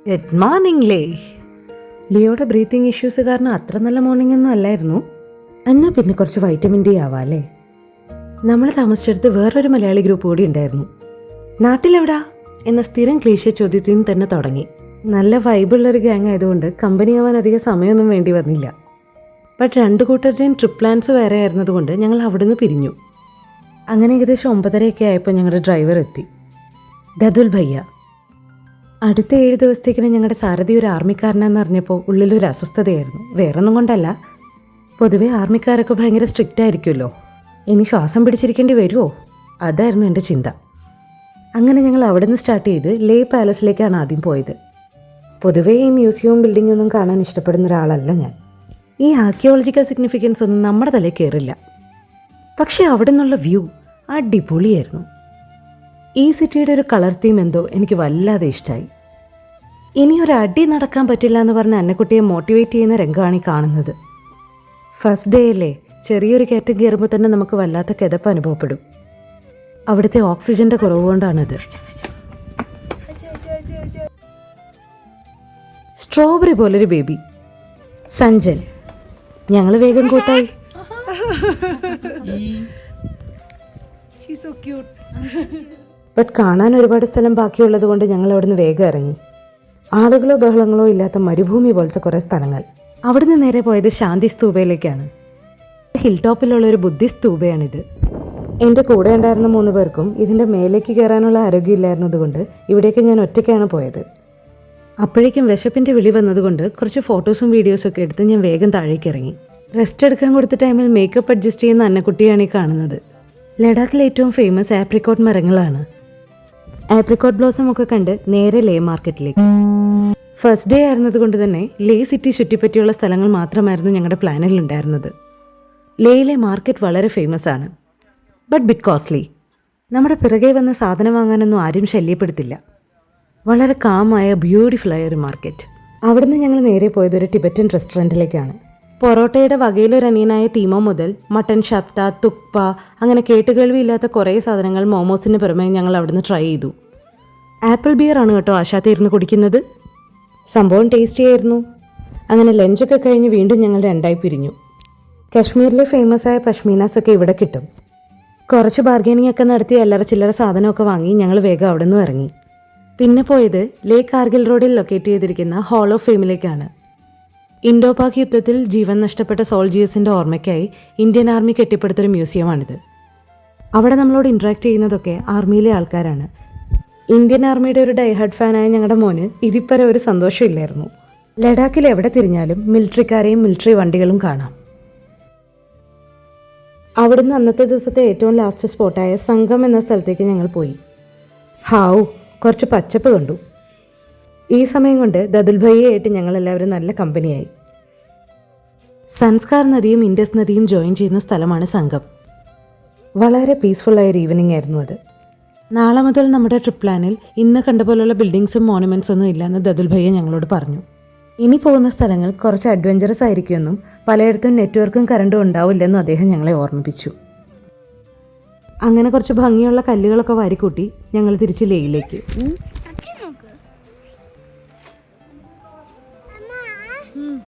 Good morning ലേ. ലിയോയുടെ breathing issues കാരണം അത്ര നല്ല മോർണിംഗ് ഒന്നും അല്ലായിരുന്നു. എന്നാൽ പിന്നെ കുറച്ച് വൈറ്റമിൻ ഡി ആവാല്ലേ. നമ്മൾ താമസിച്ചെടുത്ത് വേറൊരു മലയാളി ഗ്രൂപ്പ് കൂടി ഉണ്ടായിരുന്നു. നാട്ടിലെവിടാ എന്ന സ്ഥിരം ക്ലീശ ചോദ്യത്തിൽ നിന്ന് തന്നെ തുടങ്ങി. നല്ല വൈബുള്ളൊരു ഗ്യാങ് ആയതുകൊണ്ട് കമ്പനി ആവാൻ അധികം സമയമൊന്നും വേണ്ടി വന്നില്ല. ബട്ട് രണ്ടു കൂട്ടരുടെയും ട്രിപ്പ് പ്ലാൻസ് വേറെ ആയിരുന്നതുകൊണ്ട് ഞങ്ങൾ അവിടുന്ന് പിരിഞ്ഞു. അങ്ങനെ ഏകദേശം 9:30 ആയപ്പോൾ ഞങ്ങളുടെ ഡ്രൈവർ എത്തി, ദതുൽ ഭയ്യ. അടുത്ത 7 ദിവസത്തേക്കിന് ഞങ്ങളുടെ സാരഥി ഒരു ആർമിക്കാരനാണെന്ന് അറിഞ്ഞപ്പോൾ ഉള്ളിലൊരു അസ്വസ്ഥതയായിരുന്നു. വേറൊന്നും കൊണ്ടല്ല, പൊതുവെ ആർമിക്കാരൊക്കെ ഭയങ്കര സ്ട്രിക്റ്റ് ആയിരിക്കുമല്ലോ. ഇനി ശ്വാസം പിടിച്ചിരിക്കേണ്ടി വരുമോ, അതായിരുന്നു എൻ്റെ ചിന്ത. അങ്ങനെ ഞങ്ങൾ അവിടെ നിന്ന് സ്റ്റാർട്ട് ചെയ്ത് ലേ പാലസിലേക്കാണ് ആദ്യം പോയത്. പൊതുവേ ഈ മ്യൂസിയവും ബിൽഡിങ്ങും ഒന്നും കാണാൻ ഇഷ്ടപ്പെടുന്ന ഒരാളല്ല ഞാൻ. ഈ ആർക്കിയോളജിക്കൽ സിഗ്നിഫിക്കൻസ് ഒന്നും നമ്മുടെ തലയിൽ കയറില്ല. പക്ഷേ അവിടെ നിന്നുള്ള വ്യൂ അടിപൊളിയായിരുന്നു. ഈ സിറ്റിയുടെ ഒരു കളർ തീം എന്തോ എനിക്ക് വല്ലാതെ ഇഷ്ടമായി. ഇനി ഒരു അടി നടക്കാൻ പറ്റില്ല എന്ന് പറഞ്ഞ് അന്നക്കുട്ടിയെ മോട്ടിവേറ്റ് ചെയ്യുന്ന രംഗമാണ് ഈ കാണുന്നത്. ഫസ്റ്റ് ഡേ അല്ലേ, ചെറിയൊരു കയറ്റം കയറുമ്പോൾ തന്നെ നമുക്ക് വല്ലാത്ത കിതപ്പ് അനുഭവപ്പെടും. അവിടുത്തെ ഓക്സിജന്റെ കുറവ് കൊണ്ടാണത്. സ്ട്രോബെറി പോലൊരു ബേബി സഞ്ജൻ. ഞങ്ങൾ വേഗം കൂട്ടായി. ബട്ട് കാണാൻ ഒരുപാട് സ്ഥലം ബാക്കിയുള്ളത് കൊണ്ട് ഞങ്ങൾ അവിടുന്ന് വേഗം ഇറങ്ങി. ആളുകളോ ബഹളങ്ങളോ ഇല്ലാത്ത മരുഭൂമി പോലത്തെ കുറേ സ്ഥലങ്ങൾ. അവിടുന്ന് നേരെ പോയത് ശാന്തി സ്തൂപയിലേക്കാണ്. ഹിൽ ടോപ്പിലുള്ള ഒരു ബുദ്ധിസ്റ്റ് സ്തൂപയാണിത്. എൻ്റെ കൂടെ ഉണ്ടായിരുന്ന 3 പേർക്കും ഇതിൻ്റെ മേലേക്ക് കയറാനുള്ള ആരോഗ്യമില്ലായിരുന്നതുകൊണ്ട് ഇവിടേക്ക് ഞാൻ ഒറ്റയ്ക്കാണ് പോയത്. അപ്പോഴേക്കും വിശപ്പിൻ്റെ വിളി വന്നതുകൊണ്ട് കുറച്ച് ഫോട്ടോസും വീഡിയോസും ഒക്കെ എടുത്ത് ഞാൻ വേഗം താഴേക്ക് ഇറങ്ങി. റെസ്റ്റ് എടുക്കാൻ കൊടുത്ത ടൈമിൽ മേക്കപ്പ് അഡ്ജസ്റ്റ് ചെയ്യുന്ന അന്നക്കുട്ടിയാണ് ഈ കാണുന്നത്. ലഡാക്കിൽ ഏറ്റവും ഫേമസ് ആപ്രിക്കോട്ട് മരങ്ങളാണ്. ആപ്രിക്കോട്ട് ബ്ലോസം ഒക്കെ കണ്ട് നേരെ ലേ മാർക്കറ്റിലേക്ക്. ഫസ്റ്റ് ഡേ ആയിരുന്നത് കൊണ്ട് തന്നെ ലേ സിറ്റി ചുറ്റിപ്പറ്റിയുള്ള സ്ഥലങ്ങൾ മാത്രമായിരുന്നു ഞങ്ങളുടെ പ്ലാനിൽ ഉണ്ടായിരുന്നത്. ലേയിലെ മാർക്കറ്റ് വളരെ ഫേമസ് ആണ്, ബട്ട് ബിറ്റ് കോസ്റ്റ്ലി. നമ്മുടെ പിറകെ വന്ന സാധനം വാങ്ങാനൊന്നും ആരും ശല്യപ്പെടുത്തില്ല. വളരെ കാമായ ബ്യൂട്ടിഫുള്ളായ ഒരു മാർക്കറ്റ്. അവിടുന്ന് ഞങ്ങൾ നേരെ പോയത് ഒരു ടിബറ്റൻ റെസ്റ്റോറൻറ്റിലേക്കാണ്. പൊറോട്ടയുടെ വകയിലൊരനിയനായ തീമോ മുതൽ മട്ടൻ ഷപ്ത, തുക്പ, അങ്ങനെ കേട്ടുകേൾവിയില്ലാത്ത കുറേ സാധനങ്ങൾ മോമോസിന് പുറമെ ഞങ്ങൾ അവിടുന്ന് ട്രൈ ചെയ്തു. ആപ്പിൾ ബിയർ ആണ് കേട്ടോ ആശാത്തിരുന്ന് കുടിക്കുന്നത്. സംഭവം ടേസ്റ്റി ആയിരുന്നു. അങ്ങനെ ലഞ്ചൊക്കെ കഴിഞ്ഞ് വീണ്ടും ഞങ്ങൾ രണ്ടായി പിരിഞ്ഞു. കശ്മീരിലെ ഫേമസ് ആയ പഷ്മീനാസൊക്കെ ഇവിടെ കിട്ടും. കുറച്ച് ബാർഗൈനിങ് ഒക്കെ നടത്തി അല്ലറ ചില്ലറ സാധനമൊക്കെ വാങ്ങി ഞങ്ങൾ വേഗം അവിടെ നിന്നും ഇറങ്ങി. പിന്നെ പോയത് ലേ കാർഗിൽ റോഡിൽ ലൊക്കേറ്റ് ചെയ്തിരിക്കുന്ന ഹാൾ ഓഫ് ഫെയിമിലേക്കാണ്. ഇൻഡോ പാക് യുദ്ധത്തിൽ ജീവൻ നഷ്ടപ്പെട്ട സോൾജിയേഴ്സിൻ്റെ ഓർമ്മയ്ക്കായി ഇന്ത്യൻ ആർമി കെട്ടിപ്പടുത്തൊരു മ്യൂസിയമാണിത്. അവിടെ നമ്മളോട് ഇൻട്രാക്ട് ചെയ്യുന്നതൊക്കെ ആർമിയിലെ ആൾക്കാരാണ്. ഇന്ത്യൻ ആർമിയുടെ ഒരു ഡൈഹാർഡ് ഫാനായ ഞങ്ങളുടെ മോന് ഇതിപ്പരെ ഒരു സന്തോഷമില്ലായിരുന്നു. ലഡാക്കിൽ എവിടെ തിരിഞ്ഞാലും മിലിറ്ററിക്കാരെയും മിലിറ്ററി വണ്ടികളും കാണാം. അവിടുന്ന് അന്നത്തെ ദിവസത്തെ ഏറ്റവും ലാസ്റ്റ് സ്പോട്ടായ സംഗം എന്ന സ്ഥലത്തേക്ക് ഞങ്ങൾ പോയി. ഹാവു, കുറച്ച് പച്ചപ്പ് കണ്ടു. ഈ സമയം കൊണ്ട് ദതുൽ ഭയ്യയായിട്ട് ഞങ്ങളെല്ലാവരും നല്ല കമ്പനിയായി. സൻസ്കാർ നദിയും ഇൻഡസ് നദിയും ജോയിൻ ചെയ്യുന്ന സ്ഥലമാണ് സംഗം. വളരെ പീസ്ഫുള്ളായൊരു ഈവനിങ് ആയിരുന്നു അത്. നാളെ മുതൽ നമ്മുടെ ട്രിപ്പ് പ്ലാനിൽ ഇന്ന് കണ്ട പോലുള്ള ബിൽഡിങ്സും മോണുമെൻറ്റ്സ് ഒന്നും ഇല്ലെന്ന് ദതുൽ ഭയ്യ ഞങ്ങളോട് പറഞ്ഞു. ഇനി പോകുന്ന സ്ഥലങ്ങൾ കുറച്ച് അഡ്വഞ്ചറസ് ആയിരിക്കുമെന്നും പലയിടത്തും നെറ്റ്വർക്കും കറണ്ടും ഉണ്ടാവില്ലെന്നും അദ്ദേഹം ഞങ്ങളെ ഓർമ്മിപ്പിച്ചു. അങ്ങനെ കുറച്ച് ഭംഗിയുള്ള കല്ലുകളൊക്കെ വാരിക്കൂട്ടി ഞങ്ങൾ തിരിച്ച് ലേയിലേക്ക്.